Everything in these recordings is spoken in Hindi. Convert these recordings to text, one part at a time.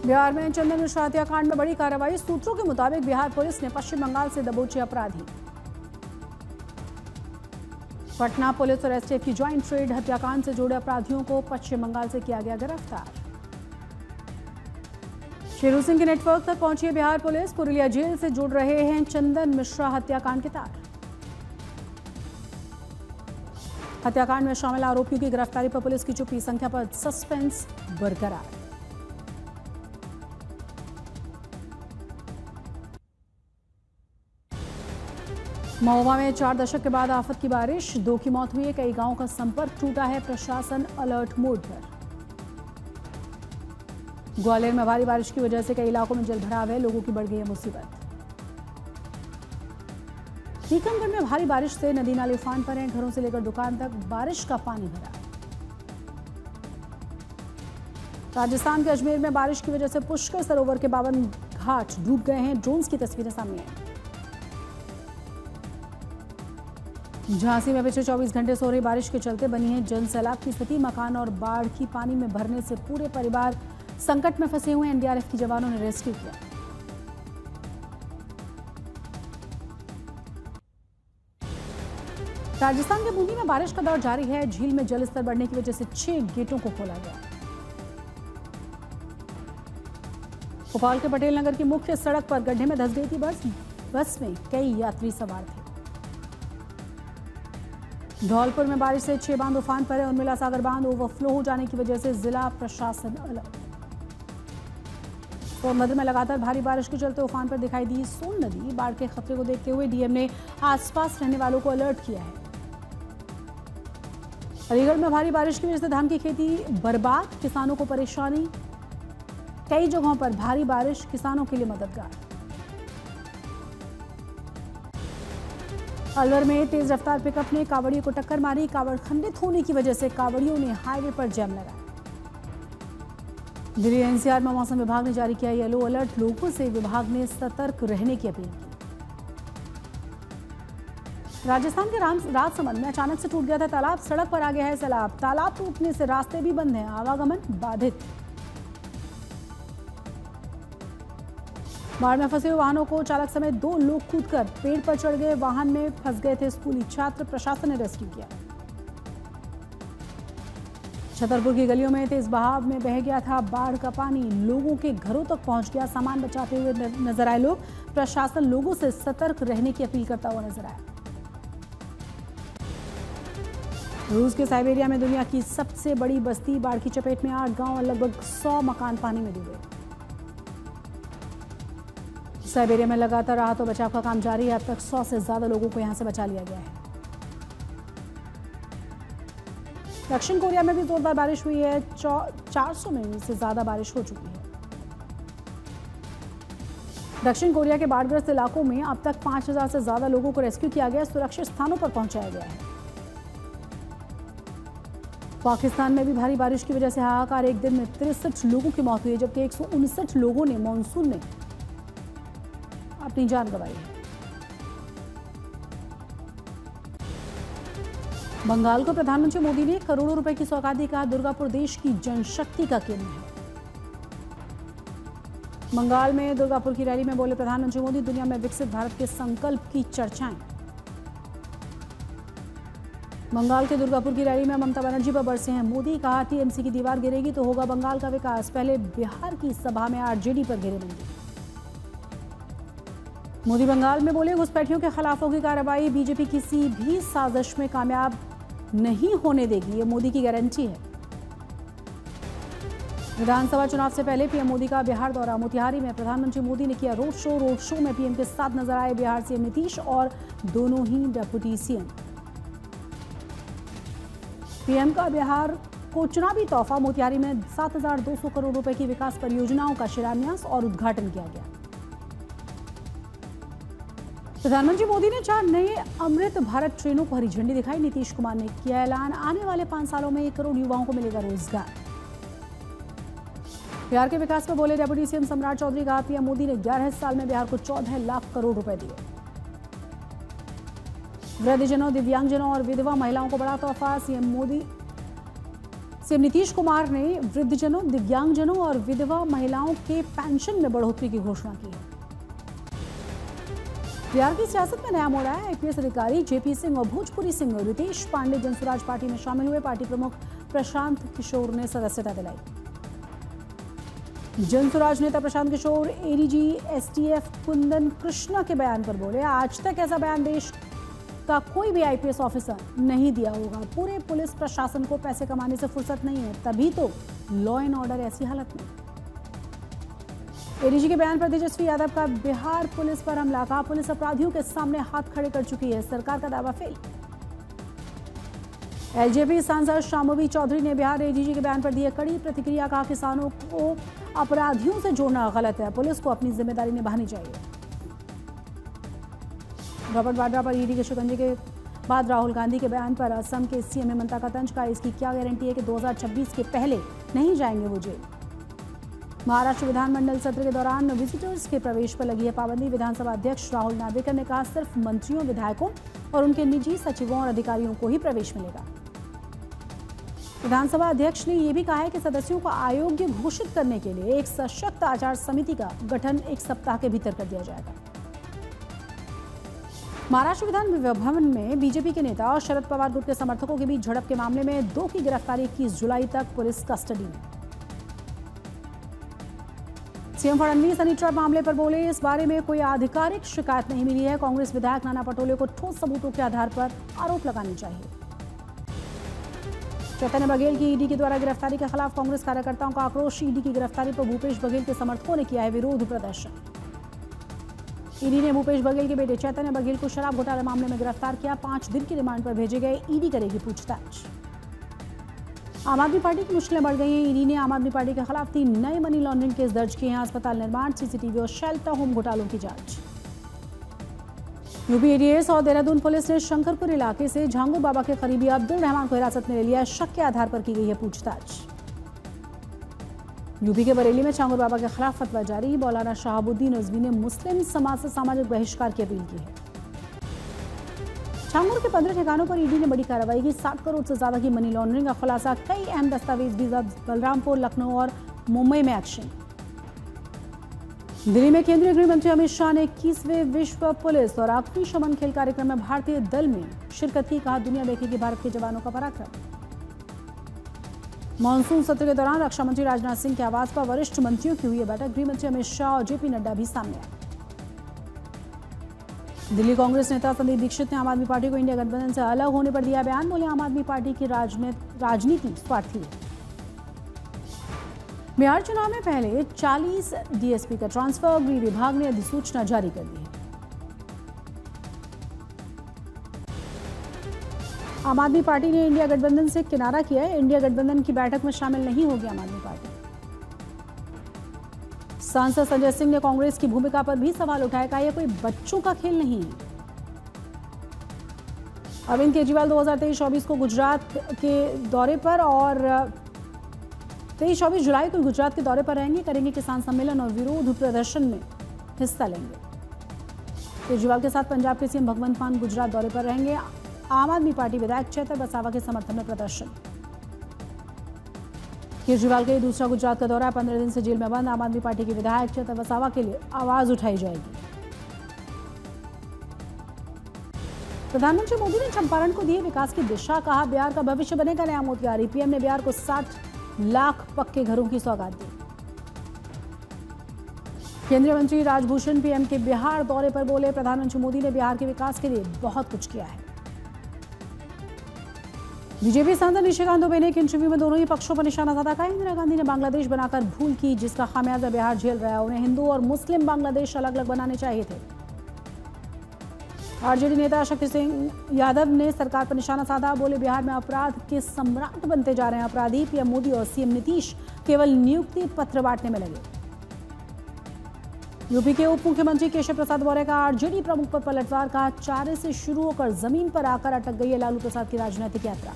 बिहार में चंदन मिश्रा हत्याकांड में बड़ी कार्रवाई। सूत्रों के मुताबिक बिहार पुलिस ने पश्चिम बंगाल से दबोचे अपराधी। पटना पुलिस और एसटीएफ की ज्वाइंट रेड, हत्याकांड से जुड़े अपराधियों को पश्चिम बंगाल से किया गया गिरफ्तार। शेरू सिंह के नेटवर्क तक पहुंची है बिहार पुलिस। पुरुलिया जेल से जुड़ रहे हैं चंदन मिश्रा हत्याकांड के तार। हत्याकांड में शामिल आरोपियों की गिरफ्तारी पर पुलिस की चुप्पी, संख्या पर सस्पेंस बरकरार। महोबा में 4 दशक के बाद आफत की बारिश, 2 की मौत हुई है, कई गांवों का संपर्क टूटा है, प्रशासन अलर्ट मोड पर। ग्वालियर में भारी बारिश की वजह से कई इलाकों में जलभराव है, लोगों की बढ़ गई है मुसीबत। टीकमगढ़ में भारी बारिश से नदी नाले उफान पर हैं, घरों से लेकर दुकान तक बारिश का पानी भरा। राजस्थान के अजमेर में बारिश की वजह से पुष्कर सरोवर के 52 घाट डूब गए हैं, ड्रोन की तस्वीरें सामने आई। झांसी में पिछले 24 घंटे से हो रही बारिश के चलते बनी है जन सैलाब की स्थिति। मकान और बाढ़ की पानी में भरने से पूरे परिवार संकट में फंसे हुए। एनडीआरएफ की जवानों ने रेस्क्यू किया। राजस्थान के बूंदी में बारिश का दौर जारी है। झील में जल स्तर बढ़ने की वजह से 6 गेटों को खोला गया। भोपाल के पटेल नगर की मुख्य सड़क पर गड्ढे में धंस गई थी बस में कई यात्री सवार थे। धौलपुर में बारिश से 6 बांध उफान पर है। उर्मिला सागर बांध ओवरफ्लो हो जाने की वजह से जिला प्रशासन अलर्ट। सोनभद्र में लगातार भारी बारिश के चलते उफान पर दिखाई दी सोन नदी। बाढ़ के खतरे को देखते हुए डीएम ने आसपास रहने वालों को अलर्ट किया है। अलीगढ़ में भारी बारिश की वजह से धान की खेती बर्बाद, किसानों को परेशानी। कई जगहों पर भारी बारिश किसानों के लिए मददगार। अलवर में तेज रफ्तार पिकअप ने कावड़ियों को टक्कर मारी। कावड़ खंडित होने की वजह से कावड़ियों ने हाईवे पर जैम लगाया। दिल्ली एनसीआर में मौसम विभाग ने जारी किया येलो अलर्ट। लोगों से विभाग ने सतर्क रहने की अपील की। राजस्थान के राजसमंद में अचानक से टूट गया था तालाब। सड़क पर आ गया है सैलाब। तालाब टूटने से रास्ते भी बंद हैं, आवागमन बाधित। बाढ़ में फंसे हुए वाहनों को चालक समेत 2 लोग कूदकर पेड़ पर चढ़ गए। वाहन में फंस गए थे स्कूली छात्र, प्रशासन ने रेस्क्यू किया। छतरपुर की गलियों में तेज बहाव में बह गया था बाढ़ का पानी। लोगों के घरों तक पहुंच गया। सामान बचाते हुए नजर आए लोग। प्रशासन लोगों से सतर्क रहने की अपील करता हुआ नजर आया। रूस के साइबेरिया में दुनिया की सबसे बड़ी बस्ती बाढ़ की चपेट में। 8 गांव और लगभग 100 मकान पानी में डूबे। साइबेरिया में लगातार राहत और बचाव का काम जारी है। अब तक 100 से ज्यादा लोगों को यहां से बचा लिया गया है। दक्षिण कोरिया में भी जोरदार बारिश हुई है। 400 में से ज्यादा बारिश हो चुकी है। दक्षिण कोरिया के बाढ़ग्रस्त इलाकों में अब तक 5000 से ज्यादा लोगों को रेस्क्यू किया गया, सुरक्षित स्थानों पर पहुंचाया गया है। पाकिस्तान में भी भारी बारिश की वजह से हाहाकार। एक दिन में 63 लोगों की मौत हुई है, जबकि 159 लोगों ने मानसून में अपनी जान गंवाई है। बंगाल को प्रधानमंत्री मोदी ने करोड़ों रुपए की सौगात दी। कहा दुर्गापुर देश की जनशक्ति का केंद्र है। बंगाल में दुर्गापुर की रैली में बोले प्रधानमंत्री मोदी, दुनिया में विकसित भारत के संकल्प की चर्चाएं। बंगाल के दुर्गापुर की रैली में ममता बनर्जी पर बरसे हैं मोदी। कहा टीएमसी की दीवार गिरेगी तो होगा बंगाल का विकास। पहले बिहार की सभा में आरजेडी पर घेरेबंदी। मोदी बंगाल में बोले घुसपैठियों के खिलाफ होगी कार्रवाई। बीजेपी किसी भी साजिश में कामयाब नहीं होने देगी, ये मोदी की गारंटी है। विधानसभा चुनाव से पहले पीएम मोदी का बिहार दौरा। मोतिहारी में प्रधानमंत्री मोदी ने किया रोड शो में पीएम के साथ नजर आए बिहार सीएम नीतीश और दोनों ही डिप्टी सीएम। पीएम का बिहार को चुनावी तोहफा। मोतिहारी में 7200 करोड़ रुपए की विकास परियोजनाओं का शिलान्यास और उद्घाटन किया गया। प्रधानमंत्री मोदी ने 4 नए अमृत भारत ट्रेनों को हरी झंडी दिखाई। नीतीश कुमार ने किया ऐलान, आने वाले 5 सालों में 1 करोड़ युवाओं को मिलेगा रोजगार। बिहार के विकास पर बोले डिप्टी सीएम सम्राट चौधरी। कहा पीएम मोदी ने 11 साल में बिहार को 14 लाख करोड़ रुपए दिए। वृद्धजनों, दिव्यांगजनों और विधवा महिलाओं को बड़ा तोहफा। सीएम सीएम नीतीश कुमार ने वृद्धजनों, दिव्यांगजनों और विधवा महिलाओं के पेंशन में बढ़ोतरी की घोषणा की है। बिहार की सियासत में नया मोड़ आया। आईपीएस अधिकारी जेपी सिंह और भोजपुरी सिंह रितेश पांडे जनसुराज पार्टी में शामिल हुए। पार्टी प्रमुख प्रशांत किशोर ने सदस्यता दिलाई। जनसुराज नेता प्रशांत किशोर एडीजी एसटीएफ कुंदन कृष्णा के बयान पर बोले, आज तक ऐसा बयान देश का कोई भी आईपीएस ऑफिसर नहीं दिया होगा। पूरे पुलिस प्रशासन को पैसे कमाने से फुर्सत नहीं है, तभी तो लॉ एंड ऑर्डर ऐसी हालत में। एडीजी के बयान पर तेजस्वी यादव का बिहार पुलिस पर हमला, कहा पुलिस अपराधियों के सामने हाथ खड़े कर चुकी है, सरकार का दावा फेल। एलजेपी सांसद शामुवी चौधरी ने बिहार एडीजी के बयान पर दी कड़ी प्रतिक्रिया, कहा किसानों को अपराधियों से जोड़ना गलत है, पुलिस को अपनी जिम्मेदारी निभानी चाहिए। रॉबर्ट वाड्रा पर ईडी के शिकंजे के बाद राहुल गांधी के बयान पर असम के सीएम हेमंता का तंज, का इसकी क्या गारंटी है कि 2026 के पहले नहीं जाएंगे वो जेल। महाराष्ट्र विधानमंडल सत्र के दौरान विजिटर्स के प्रवेश पर लगी है पाबंदी। विधानसभा अध्यक्ष राहुल नार्वेकर ने कहा, सिर्फ मंत्रियों, विधायकों और उनके निजी सचिवों और अधिकारियों को ही प्रवेश मिलेगा। विधानसभा अध्यक्ष ने यह भी कहा है कि सदस्यों को अयोग्य घोषित करने के लिए एक सशक्त आचार समिति का गठन 1 सप्ताह के भीतर कर दिया जाएगा। महाराष्ट्र विधान भवन में बीजेपी के नेता और शरद पवार गुट के समर्थकों के बीच झड़प के मामले में 2 की गिरफ्तारी 21 जुलाई तक पुलिस कस्टडी में। सीएम फडणवीस हनी ट्रैप मामले पर बोले, इस बारे में कोई आधिकारिक शिकायत नहीं मिली है। कांग्रेस विधायक नाना पटोले को ठोस सबूतों के आधार पर आरोप लगाने चाहिए। चैतन्य बघेल की ईडी के द्वारा गिरफ्तारी के खिलाफ कांग्रेस कार्यकर्ताओं का आक्रोश। ईडी की गिरफ्तारी पर भूपेश बघेल के समर्थकों ने किया है विरोध प्रदर्शन। ईडी ने भूपेश बघेल के बेटे चैतन्य बघेल को शराब घोटाला मामले में गिरफ्तार किया। 5 दिन की रिमांड पर भेजे गए। ईडी करेगी पूछताछ। आम आदमी पार्टी की मुश्किलें बढ़ गई हैं। ईडी ने आम आदमी पार्टी के खिलाफ 3 नए मनी लॉन्ड्रिंग केस दर्ज किए हैं। अस्पताल निर्माण, सीसीटीवी और शेल्टर होम घोटालों की जांच। यूपी एडीएस और देहरादून पुलिस ने शंकरपुर इलाके से झांगुर बाबा के करीबी अब्दुल रहमान को हिरासत में ले लिया। शक के आधार पर की गई है पूछताछ। यूपी के बरेली में झांगुर बाबा के खिलाफ फतवा जारी। मौलाना शहाबुद्दीन रिजवी ने मुस्लिम समाज से सामाजिक बहिष्कार की अपील की है। झांगुर के 15 ठिकानों पर ईडी ने बड़ी कार्रवाई की। 60 करोड़ से ज्यादा की मनी लॉन्ड्रिंग का खुलासा। कई अहम दस्तावेज भी जब्त। बलरामपुर, लखनऊ और मुंबई में एक्शन। दिल्ली में केंद्रीय गृह मंत्री अमित शाह ने 21वें विश्व पुलिस और अग्निशमन खेल कार्यक्रम में भारतीय दल में शिरकत की। कहा, दुनिया देखेगी भारत के जवानों का पराक्रम। मानसून सत्र के दौरान रक्षा मंत्री राजनाथ सिंह के आवास पर वरिष्ठ मंत्रियों की हुई है बैठक। गृह मंत्री अमित शाह और जेपी नड्डा भी सामने आए। दिल्ली कांग्रेस नेता संदीप दीक्षित ने आम आदमी पार्टी को इंडिया गठबंधन से अलग होने पर दिया बयान। बोले, आम आदमी पार्टी की राजनीति स्वार्थी है। बिहार चुनाव में पहले 40 डीएसपी का ट्रांसफर। गृह विभाग ने अधिसूचना जारी कर दी है। आम आदमी पार्टी ने इंडिया गठबंधन से किनारा किया है। इंडिया गठबंधन की बैठक में शामिल नहीं होगी आम आदमी पार्टी। सांसद संजय सिंह ने कांग्रेस की भूमिका पर भी सवाल उठाया। कहा, यह कोई बच्चों का खेल नहीं है। अरविंद केजरीवाल 2023-24 को गुजरात के दौरे पर और 23-24 जुलाई को गुजरात के दौरे पर रहेंगे। करेंगे किसान सम्मेलन और विरोध प्रदर्शन में हिस्सा लेंगे। केजरीवाल के साथ पंजाब के सीएम भगवंत मान गुजरात दौरे पर रहेंगे। आम आदमी पार्टी विधायक चेतर वसावा के समर्थन में प्रदर्शन। केजरीवाल का दूसरा गुजरात का दौरा। 15 दिन से जेल में बंद आम आदमी पार्टी के विधायक चेतर वसावा के लिए आवाज उठाई जाएगी। प्रधानमंत्री मोदी ने चंपारण को दिए विकास की दिशा। कहा, बिहार का भविष्य बनेगा नया मोतिहारी। पीएम ने बिहार को 60 लाख पक्के घरों की सौगात दी। केंद्रीय मंत्री राजभूषण पीएम के बिहार दौरे पर बोले, प्रधानमंत्री मोदी ने बिहार के विकास के लिए बहुत कुछ किया है। बीजेपी सांसद निशिकांत दुबे ने एक इंटरव्यू में दोनों ही पक्षों पर निशाना साधा। कहा, इंदिरा गांधी ने बांग्लादेश बनाकर भूल की, जिसका खामियाजा बिहार झेल रहा है। उन्हें हिंदू और मुस्लिम बांग्लादेश अलग अलग बनाने चाहिए थे। आरजेडी नेता शक्ति सिंह यादव ने सरकार पर निशाना साधा। बोले, बिहार में अपराध के सम्राट बनते जा रहे हैं अपराधी। पीएम मोदी और सीएम नीतीश केवल नियुक्ति पत्र बांटने में लगे। यूपी के उप मुख्यमंत्री केशव प्रसाद मौर्य का आरजेडी प्रमुख पर पलटवार। कहा, चारे से शुरू होकर जमीन पर आकर अटक गई है लालू प्रसाद की राजनीतिक यात्रा।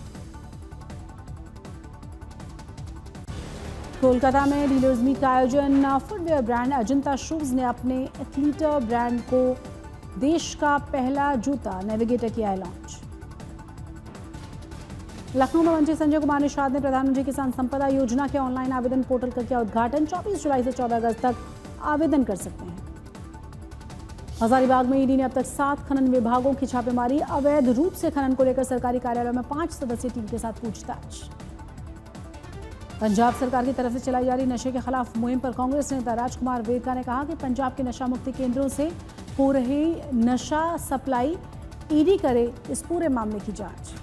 कोलकाता में डीलर्स मीट का आयोजन। फुटवेयर ब्रांड अजंता शूज ने अपने एथलीटर ब्रांड को देश का पहला जूता नेविगेटर किया है लॉन्च। लखनऊ में मंत्री संजय कुमार निषाद ने प्रधानमंत्री किसान संपदा योजना के ऑनलाइन आवेदन पोर्टल का किया उद्घाटन। 24 जुलाई से 14 अगस्त तक आवेदन कर सकते हैं। हजारीबाग में ईडी ने अब तक 7 खनन विभागों की छापेमारी। अवैध रूप से खनन को लेकर सरकारी कार्यालय में 5 सदस्यीय टीम के साथ पूछताछ। पंजाब सरकार की तरफ से चलाई जा रही नशे के खिलाफ मुहिम पर कांग्रेस नेता राजकुमार वेरका ने कहा कि पंजाब के नशा मुक्ति केंद्रों से हो रही नशा सप्लाई ईडी करे इस पूरे मामले की जांच।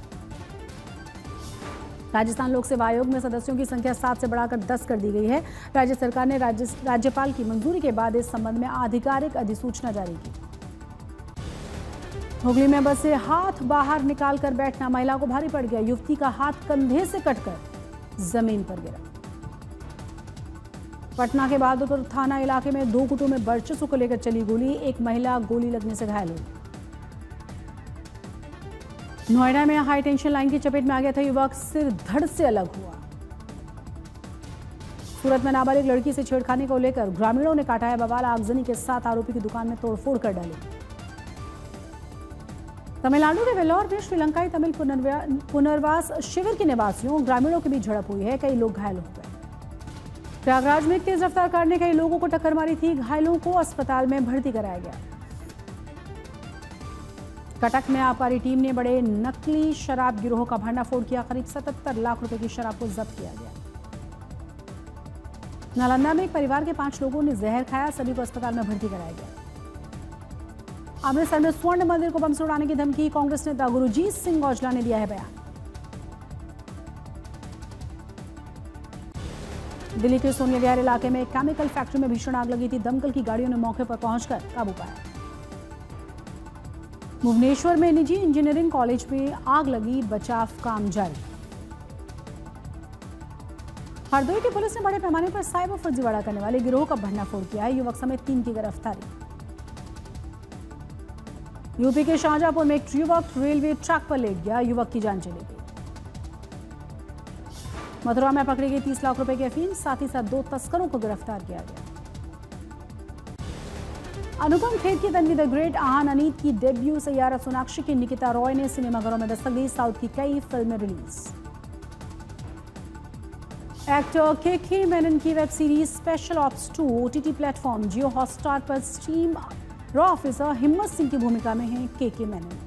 राजस्थान लोक सेवा आयोग में सदस्यों की संख्या 7 से बढ़ाकर 10 कर दी गई है। राज्य सरकार ने राज्यपाल की मंजूरी के बाद इस संबंध में आधिकारिक अधिसूचना जारी की। हुगली में बस से हाथ बाहर निकालकर बैठना महिला को भारी पड़ गया। युवती का हाथ कंधे से कटकर जमीन पर गिरा। पटना के बहादुरपुर थाना इलाके में 2 गुटों में वर्चस्व को लेकर चली गोली। एक महिला गोली लगने से घायल हुई। नोएडा में हाई टेंशन लाइन की चपेट में आ गया था युवक, सिर धड़ से अलग हुआ। सूरत में नाबालिग लड़की से छेड़खानी को लेकर ग्रामीणों ने काटा है बवाल। आगजनी के साथ आरोपी की दुकान में तोड़फोड़ कर डाली। तमिलनाडु के वेल्लोर में श्रीलंकाई तमिल पुनर्वास शिविर के निवासियों ग्रामीणों के बीच झड़प हुई है। कई लोग घायल हो गए। प्रयागराज में तेज रफ्तार कार ने कई लोगों को टक्कर मारी थी। घायलों को अस्पताल में भर्ती कराया गया। कटक में आबकारी टीम ने बड़े नकली शराब गिरोह का भंडाफोड़ किया। करीब 77 लाख रुपए की शराब को जब्त किया गया। नालंदा में एक परिवार के 5 लोगों ने जहर खाया। सभी को अस्पताल में भर्ती कराया गया। अमृतसर में स्वर्ण मंदिर को बम से उड़ाने की धमकी। कांग्रेस नेता गुरजीत सिंह औजला ने दिया है बयान। दिल्ली के सोनिया विहार इलाके में एक केमिकल फैक्ट्री में भीषण आग लगी थी। दमकल की गाड़ियों ने मौके पर पहुंचकर काबू पाया। भुवनेश्वर में निजी इंजीनियरिंग कॉलेज में आग लगी, बचाव काम जारी। हरदोई की पुलिस ने बड़े पैमाने पर साइबर फर्जीवाड़ा करने वाले गिरोह का भंडाफोड़ किया है। युवक समेत 3 की गिरफ्तारी। यूपी के शाहजहांपुर में एक युवक रेलवे ट्रैक पर लेट गया। युवक की जान चली गई। मथुरा में पकड़ी गई 30 लाख रुपए की अफीम, साथ ही साथ 2 तस्करों को गिरफ्तार किया गया। अनुपम खेर की तन्वी द ग्रेट आहान अनीत की डेब्यू सैयारा सोनाक्षी की निकिता रॉय ने सिनेमाघरों में दस्तक दी। साउथ की कई फिल्में रिलीज। एक्टर के मेनन की web series special ops 2 OTT platform Jio Hotstar पर स्ट्रीम। रॉ ऑफिसर हिम्मत सिंह की भूमिका में हैं के मेनन।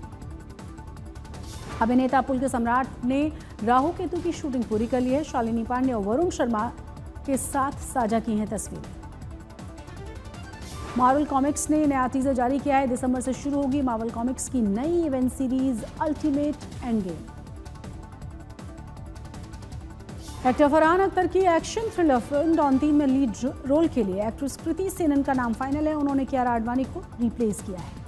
अभिनेता पुल के सम्राट ने राहु केतु की शूटिंग पूरी कर ली है। शालिनी पांडे और वरुण शर्मा के साथ साझा की हैं तस्वीरें। मार्वल कॉमिक्स ने नया टीजर जारी किया है। दिसंबर से शुरू होगी मार्वल कॉमिक्स की नई event series ultimate end game. Actor Farhan Akhtar की एक्शन थ्रिलर फिल्म डॉन 3 में लीड रोल के लिए एक्ट्रेस कृति सेनन का नाम फाइनल है। उन्होंने कियारा आडवाणी को रिप्लेस किया है।